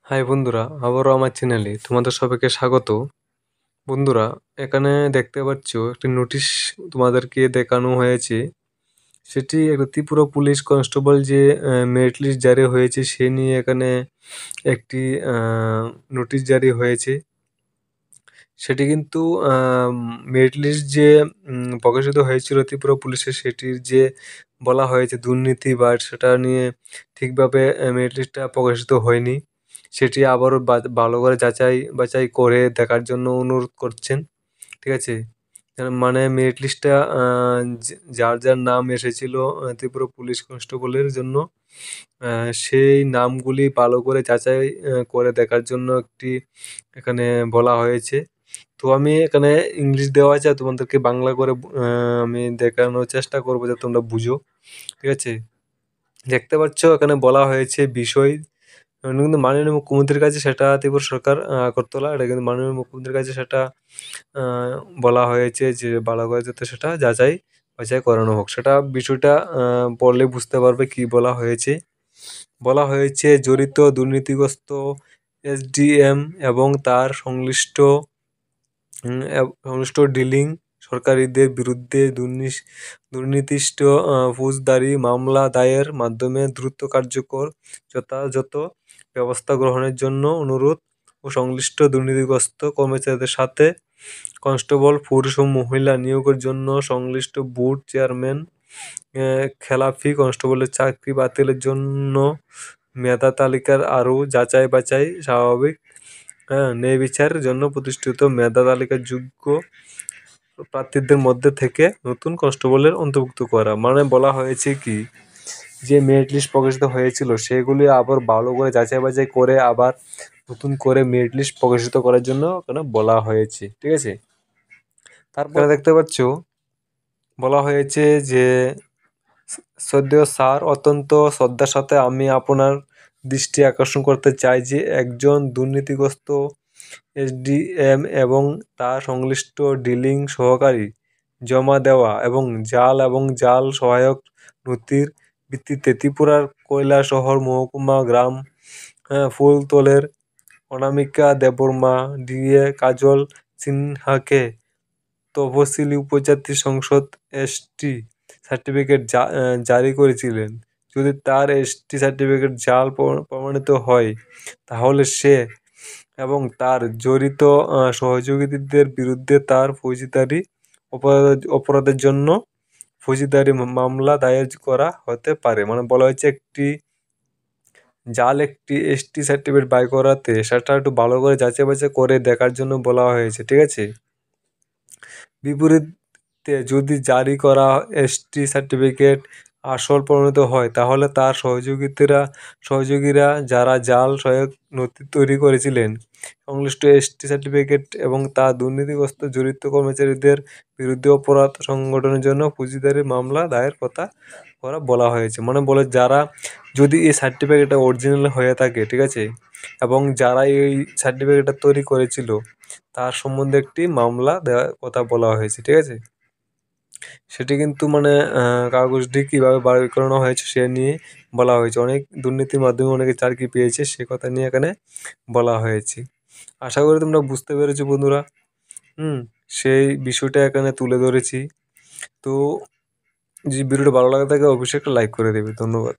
High বন্ধুরা, আবারও আমার চ্যানেলে তোমাদের সবাইকে স্বাগত। বন্ধুরা, এখানে দেখতে পাচ্ছ একটি নোটিশ তোমাদেরকে দেখানো হয়েছে। সেটি একটা ত্রিপুরা পুলিশ কনস্টেবল যে মেরিট লিস্ট জারি হয়েছে সে নিয়ে এখানে একটি নোটিশ জারি হয়েছে। সেটি কিন্তু মেরিট লিস্ট যে প্রকাশিত হয়েছিল ত্রিপুরা পুলিশের, সেটির যে বলা হয়েছে দুর্নীতি বা সেটা নিয়ে ঠিকভাবে মেরিট লিস্টটা প্রকাশিত হয়নি। সেটি আবারও ভালো করে যাচাই বাছাই করে দেখার জন্য অনুরোধ করছেন। ঠিক আছে? মানে মেরিট লিস্টটা যার, যার নাম এসেছিল ত্রিপুরা পুলিশ কনস্টেবলের জন্য সেই নামগুলি ভালো করে যাচাই করে দেখার জন্য একটি এখানে বলা হয়েছে। তো আমি এখানে ইংলিশ দেওয়া আছে, তোমাদেরকে বাংলা করে আমি দেখানোর চেষ্টা করবো যাতে তোমরা বুঝো। ঠিক আছে? দেখতে পাচ্ছ এখানে বলা হয়েছে বিষয় কিন্তু মাননীয় মুখ্যমন্ত্রীর কাছে সেটা ত্রিপুরা সরকার আগরতলা, এটা কিন্তু মাননীয় মুখ্যমন্ত্রীর কাছে সেটা বলা হয়েছে যে ভালো করে যাতে সেটা যাচাই বাছাই করানো হোক। সেটা বিষয়টা পড়লে বুঝতে পারবে কি বলা হয়েছে। বলা হয়েছে জড়িত দুর্নীতিগ্রস্ত এসডিএম এবং তার সংশ্লিষ্ট ডিলিং সরকারিদের বিরুদ্ধে দুর্নীতিষ্ট ফৌজদারি মামলা দায়ের মাধ্যমে দ্রুত কার্যকর যথাযথ ব্যবস্থা গ্রহণের জন্য অনুরোধ ও সংশ্লিষ্ট দুর্নীতিগ্রস্ত কর্মচারীদের সাথে কনস্টেবল, পুরুষ ও মহিলা নিয়োগের জন্য সংশ্লিষ্ট বোর্ড চেয়ারম্যান খেলাফি কনস্টেবলের চাকরি বাতিলের জন্য মেধা তালিকার আরও যাচাই বাছাই স্বাভাবিক ন্যায় বিচারের জন্য প্রতিষ্ঠিত মেধা তালিকার যোগ্য প্রার্থীদের মধ্যে থেকে নতুন কনস্টেবলের অন্তর্ভুক্ত করা। মানে বলা হয়েছে কি, যে মেরিট লিস্ট প্রকাশিত হয়েছিল সেগুলি আবার ভালো করে যাচাই বাছাই করে আবার নতুন করে মেরিট লিস্ট প্রকাশিত করার জন্য ওখানে বলা হয়েছে। ঠিক আছে? তারপরে দেখতে পাচ্ছ বলা হয়েছে যে শ্রদ্ধেয় স্যার, অত্যন্ত শ্রদ্ধার সাথে আমি আপনার দৃষ্টি আকর্ষণ করতে চাই যে একজন দুর্নীতিগ্রস্ত এসডিএম এবং তার সংশ্লিষ্ট ডিলিং সহকারী জমা দেওয়া এবং জাল সহায়ক নথির ভিত্তিতে ত্রিপুরার কৈলাসহর মহকুমা গ্রাম ফুলতলের অনামিকা দেববর্মা, ডিএ কাজল সিনহাকে তফসিলি উপজাতি সংসদ এসটি সার্টিফিকেট জারি করেছিলেন। যদি তার এসটি সার্টিফিকেট জাল প্রমাণিত হয় তাহলে সে এবং তার জড়িত সহযোগীদের বিরুদ্ধে তার ফৌজদারি অপরাধের জন্য ফৌজদারি মামলা দায়ের করা হতে পারে। মানে বলা হয়েছে একটি এসটি সার্টিফিকেট বাই করাতে সেটা একটু ভালো করে যাচাই বাছাই করে দেখার জন্য বলা হয়েছে। ঠিক আছে? বিপরীতে যদি জারি করা এসটি সার্টিফিকেট আসল প্রমাণিত হয় তাহলে তার সহযোগীরা যারা জাল সহায়ক নথি তৈরি করেছিলেন সংশ্লিষ্ট এসটি সার্টিফিকেট এবং তা দুর্নীতিগ্রস্ত জড়িত কর্মচারীদের বিরুদ্ধে অপরাধ সংগঠনের জন্য ফৌজদারি মামলা দায়ের করা বলা হয়েছে। মানে বলে যারা যদি এই সার্টিফিকেটটা অরিজিনাল হয়ে থাকে, ঠিক আছে, এবং যারা এই সার্টিফিকেটটা তৈরি করেছিল তার সম্বন্ধে একটি মামলা দেওয়ার কথা বলা হয়েছে। ঠিক আছে? সেটি কিন্তু মানে কাগজটি কীভাবে বার করানো হয়েছে সে নিয়ে বলা হয়েছে। অনেক দুর্নীতির মাধ্যমে অনেকে চাকরি পেয়েছে সে কথা নিয়ে এখানে বলা হয়েছে। আশা করি তোমরা বুঝতে পেরেছো বন্ধুরা। সেই বিষয়টা এখানে তুলে ধরেছি। তো যদি ভিডিওটা ভালো লাগে থাকে অবশ্যই একটা লাইক করে দেবে। ধন্যবাদ।